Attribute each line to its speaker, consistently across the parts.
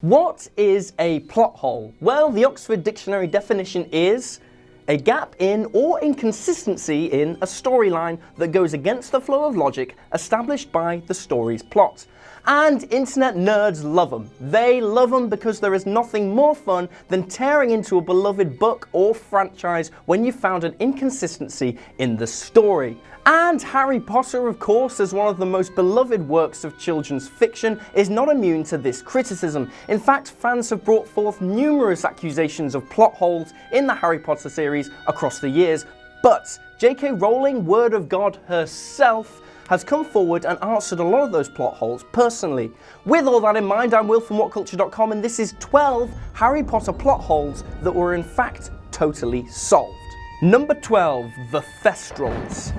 Speaker 1: What is a plot hole? Well, the Oxford Dictionary definition is a gap in or inconsistency in a storyline that goes against the flow of logic established by the story's plot. And internet nerds love them. They love them because there is nothing more fun than tearing into a beloved book or franchise when you found an inconsistency in the story. And Harry Potter, of course, as one of the most beloved works of children's fiction, is not immune to this criticism. In fact, fans have brought forth numerous accusations of plot holes in the Harry Potter series across the years, but J.K. Rowling, word of God herself, has come forward and answered a lot of those plot holes personally. With all that in mind, I'm Will from WhatCulture.com, and this is 12 Harry Potter plot holes that were in fact totally solved. Number 12, the THESTRALS.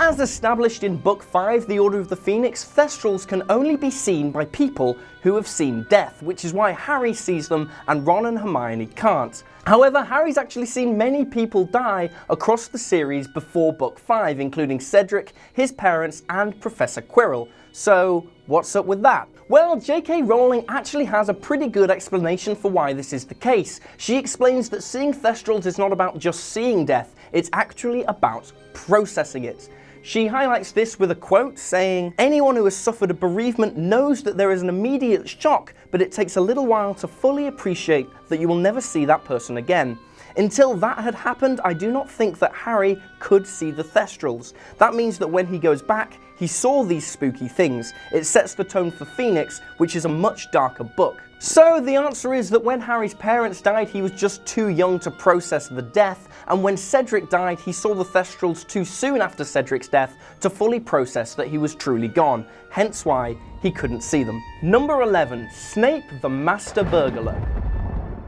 Speaker 1: As established in Book 5, The Order of the Phoenix, Thestrals can only be seen by people who have seen death, which is why Harry sees them and Ron and Hermione can't. However, Harry's actually seen many people die across the series before Book 5, including Cedric, his parents, and Professor Quirrell. So, what's up with that? Well, J.K. Rowling actually has a pretty good explanation for why this is the case. She explains that seeing Thestrals is not about just seeing death, it's actually about processing it. She highlights this with a quote saying, "Anyone who has suffered a bereavement knows that there is an immediate shock, but it takes a little while to fully appreciate that you will never see that person again. Until that had happened, I do not think that Harry could see the Thestrals. That means that when he goes back, he saw these spooky things. It sets the tone for Phoenix, which is a much darker book." So the answer is that when Harry's parents died, he was just too young to process the death, and when Cedric died, he saw the Thestrals too soon after Cedric's death to fully process that he was truly gone, hence why he couldn't see them. Number 11, Snape the Master Burglar.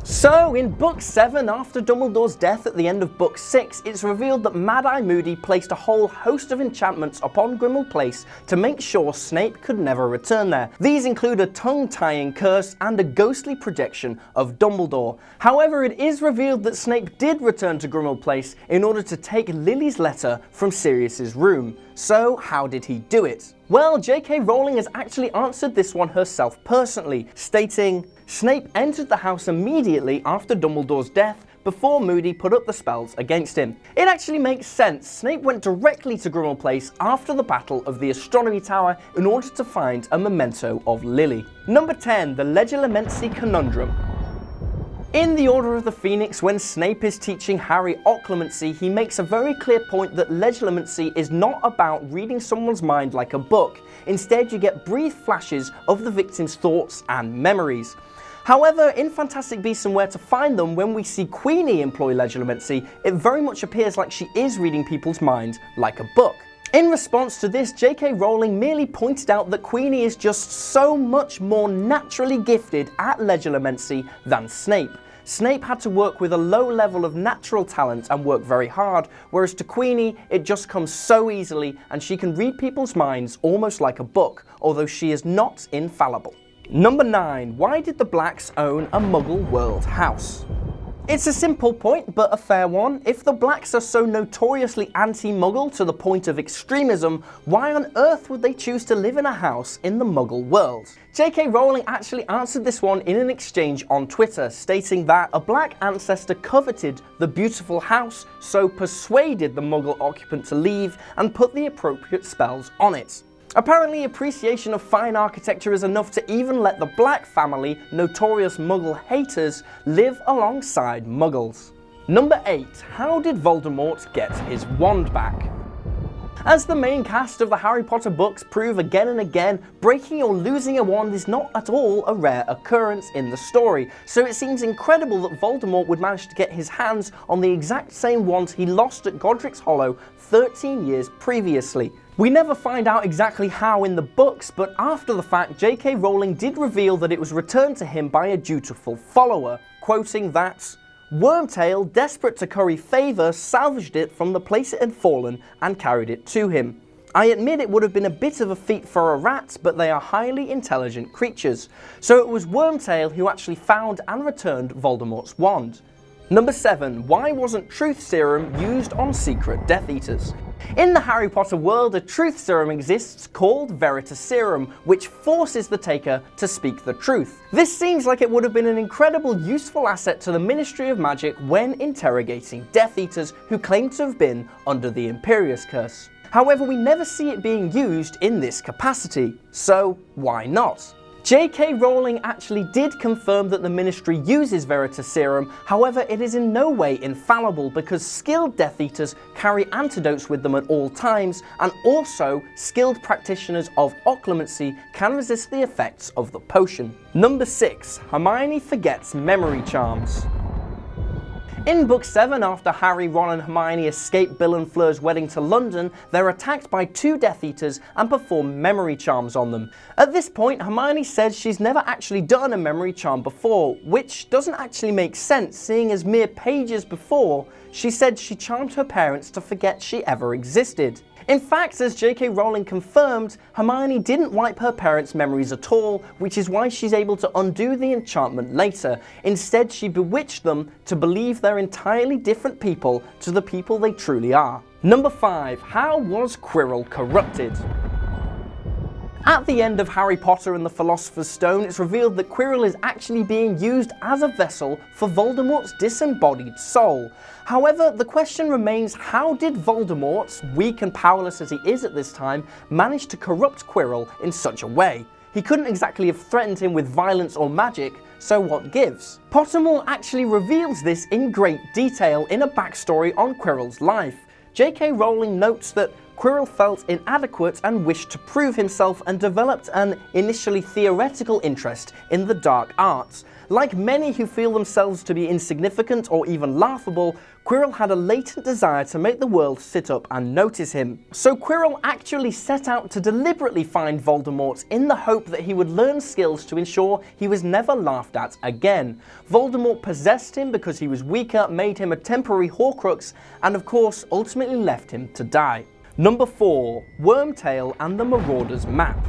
Speaker 1: So, in Book 7, after Dumbledore's death at the end of Book 6, it's revealed that Mad-Eye Moody placed a whole host of enchantments upon Grimmauld Place to make sure Snape could never return there. These include a tongue-tying curse and a ghostly projection of Dumbledore. However, it is revealed that Snape did return to Grimmauld Place in order to take Lily's letter from Sirius's room. So, how did he do it? Well, J.K. Rowling has actually answered this one herself personally, stating, "Snape entered the house immediately after Dumbledore's death before Moody put up the spells against him." It actually makes sense. Snape went directly to Grimmauld Place after the Battle of the Astronomy Tower in order to find a memento of Lily. Number 10, the Legilimency Conundrum. In The Order of the Phoenix, when Snape is teaching Harry occlumency, he makes a very clear point that legilimency is not about reading someone's mind like a book. Instead, you get brief flashes of the victim's thoughts and memories. However, in Fantastic Beasts and Where to Find Them, when we see Queenie employ legilimency, it very much appears like she is reading people's minds like a book. In response to this, J.K. Rowling merely pointed out that Queenie is just so much more naturally gifted at legilimency than Snape. Snape had to work with a low level of natural talent and work very hard, whereas to Queenie, it just comes so easily and she can read people's minds almost like a book, although she is not infallible. Number 9, why did the Blacks own a Muggle world house? It's a simple point, but a fair one. If the Blacks are so notoriously anti-Muggle to the point of extremism, why on earth would they choose to live in a house in the Muggle world? J.K. Rowling actually answered this one in an exchange on Twitter, stating that a Black ancestor coveted the beautiful house, so persuaded the Muggle occupant to leave and put the appropriate spells on it. Apparently, appreciation of fine architecture is enough to even let the Black family, notorious Muggle haters, live alongside Muggles. Number 8, how did Voldemort get his wand back? As the main cast of the Harry Potter books prove again and again, breaking or losing a wand is not at all a rare occurrence in the story, so it seems incredible that Voldemort would manage to get his hands on the exact same wand he lost at Godric's Hollow 13 years previously. We never find out exactly how in the books, but after the fact, J.K. Rowling did reveal that it was returned to him by a dutiful follower, quoting that, "Wormtail, desperate to curry favour, salvaged it from the place it had fallen and carried it to him. I admit it would have been a bit of a feat for a rat, but they are highly intelligent creatures. So it was Wormtail who actually found and returned Voldemort's wand." Number 7, why wasn't truth serum used on secret Death Eaters? In the Harry Potter world, a truth serum exists called Veritaserum, which forces the taker to speak the truth. This seems like it would have been an incredible useful asset to the Ministry of Magic when interrogating Death Eaters who claim to have been under the Imperius Curse. However, we never see it being used in this capacity, so why not? J.K. Rowling actually did confirm that the Ministry uses Veritaserum, however it is in no way infallible because skilled Death Eaters carry antidotes with them at all times, and also skilled practitioners of occlumency can resist the effects of the potion. Number 6. Hermione forgets memory charms. In Book 7, after Harry, Ron and Hermione escape Bill and Fleur's wedding to London, they're attacked by 2 Death Eaters and perform memory charms on them. At this point, Hermione says she's never actually done a memory charm before, which doesn't actually make sense, seeing as mere pages before, she said she charmed her parents to forget she ever existed. In fact, as J.K. Rowling confirmed, Hermione didn't wipe her parents' memories at all, which is why she's able to undo the enchantment later. Instead, she bewitched them to believe they're entirely different people to the people they truly are. Number 5. How was Quirrell corrupted? At the end of Harry Potter and the Philosopher's Stone, it's revealed that Quirrell is actually being used as a vessel for Voldemort's disembodied soul. However, the question remains, how did Voldemort, weak and powerless as he is at this time, manage to corrupt Quirrell in such a way? He couldn't exactly have threatened him with violence or magic, so what gives? Pottermore actually reveals this in great detail in a backstory on Quirrell's life. J.K. Rowling notes that Quirrell felt inadequate and wished to prove himself and developed an initially theoretical interest in the dark arts. Like many who feel themselves to be insignificant or even laughable, Quirrell had a latent desire to make the world sit up and notice him. So Quirrell actually set out to deliberately find Voldemort in the hope that he would learn skills to ensure he was never laughed at again. Voldemort possessed him because he was weaker, made him a temporary Horcrux, and of course ultimately left him to die. Number 4. Wormtail and the Marauders map.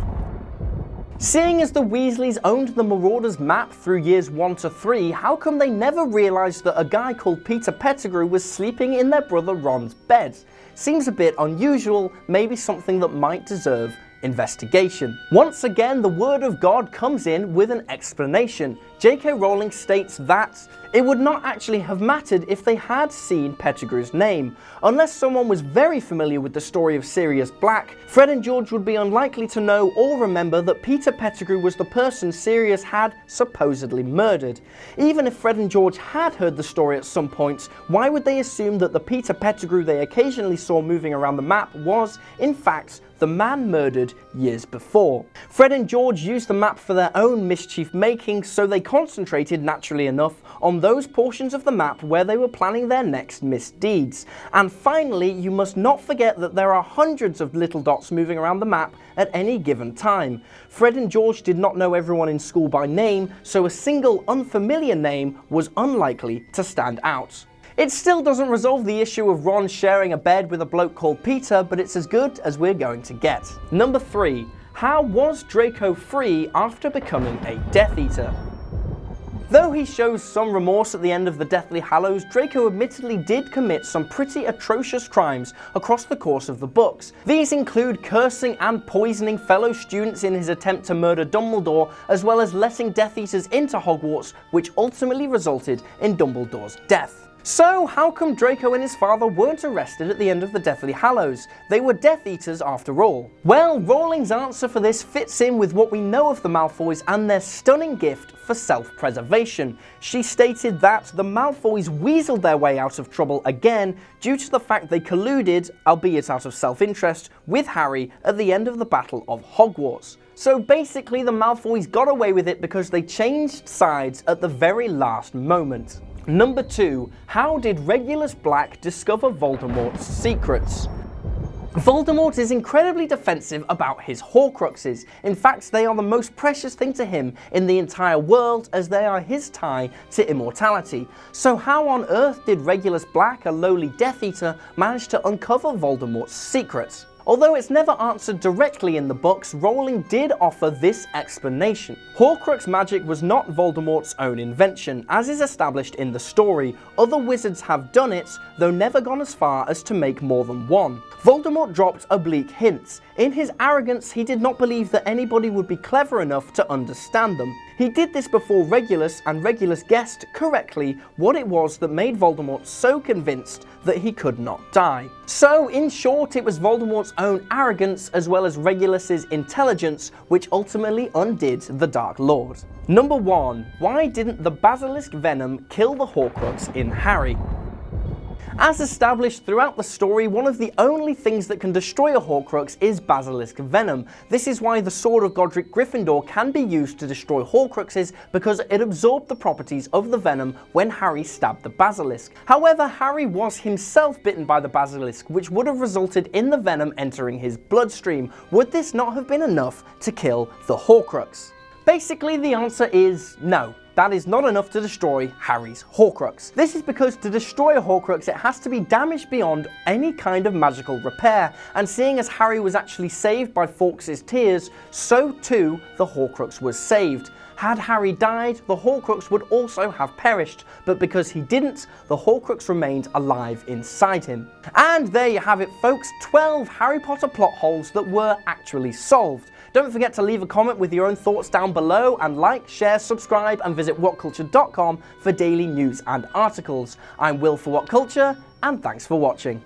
Speaker 1: Seeing as the Weasleys owned the Marauders map through years 1 to 3, how come they never realised that a guy called Peter Pettigrew was sleeping in their brother Ron's bed? Seems a bit unusual, maybe something that might deserve investigation. Once again, the Word of God comes in with an explanation. J.K. Rowling states that it would not actually have mattered if they had seen Pettigrew's name. Unless someone was very familiar with the story of Sirius Black, Fred and George would be unlikely to know or remember that Peter Pettigrew was the person Sirius had supposedly murdered. Even if Fred and George had heard the story at some point, why would they assume that the Peter Pettigrew they occasionally saw moving around the map was, in fact, the man murdered years before? Fred and George used the map for their own mischief making, so they concentrated, naturally enough, on those portions of the map where they were planning their next misdeeds. And finally, you must not forget that there are hundreds of little dots moving around the map at any given time. Fred and George did not know everyone in school by name, so a single unfamiliar name was unlikely to stand out. It still doesn't resolve the issue of Ron sharing a bed with a bloke called Peter, but it's as good as we're going to get. Number 3. How was Draco free after becoming a Death Eater? Though he shows some remorse at the end of the Deathly Hallows, Draco admittedly did commit some pretty atrocious crimes across the course of the books. These include cursing and poisoning fellow students in his attempt to murder Dumbledore, as well as letting Death Eaters into Hogwarts, which ultimately resulted in Dumbledore's death. So, how come Draco and his father weren't arrested at the end of the Deathly Hallows? They were Death Eaters after all. Well, Rowling's answer for this fits in with what we know of the Malfoys and their stunning gift for self-preservation. She stated that the Malfoys weaseled their way out of trouble again due to the fact they colluded, albeit out of self-interest, with Harry at the end of the Battle of Hogwarts. So basically the Malfoys got away with it because they changed sides at the very last moment. Number 2. How did Regulus Black discover Voldemort's secrets? Voldemort is incredibly defensive about his Horcruxes. In fact, they are the most precious thing to him in the entire world, as they are his tie to immortality. So how on earth did Regulus Black, a lowly Death Eater, manage to uncover Voldemort's secrets? Although it's never answered directly in the books, Rowling did offer this explanation. Horcrux magic was not Voldemort's own invention, as is established in the story. Other wizards have done it, though never gone as far as to make more than one. Voldemort dropped oblique hints. In his arrogance, he did not believe that anybody would be clever enough to understand them. He did this before Regulus, and Regulus guessed correctly what it was that made Voldemort so convinced that he could not die. So, in short, it was Voldemort's own arrogance as well as Regulus's intelligence which ultimately undid the Dark Lord. Number 1. Why didn't the basilisk venom kill the Horcrux in Harry? As established throughout the story, one of the only things that can destroy a Horcrux is basilisk venom. This is why the Sword of Godric Gryffindor can be used to destroy Horcruxes, because it absorbed the properties of the venom when Harry stabbed the basilisk. However, Harry was himself bitten by the basilisk, which would have resulted in the venom entering his bloodstream. Would this not have been enough to kill the Horcrux? Basically, the answer is no. That is not enough to destroy Harry's Horcrux. This is because to destroy a Horcrux it has to be damaged beyond any kind of magical repair, and seeing as Harry was actually saved by Fawkes' tears, so too the Horcrux was saved. Had Harry died, the Horcrux would also have perished, but because he didn't, the Horcrux remained alive inside him. And there you have it folks, 12 Harry Potter plot holes that were actually solved. Don't forget to leave a comment with your own thoughts down below, and like, share, subscribe, and visit whatculture.com for daily news and articles. I'm Will for What Culture, and thanks for watching.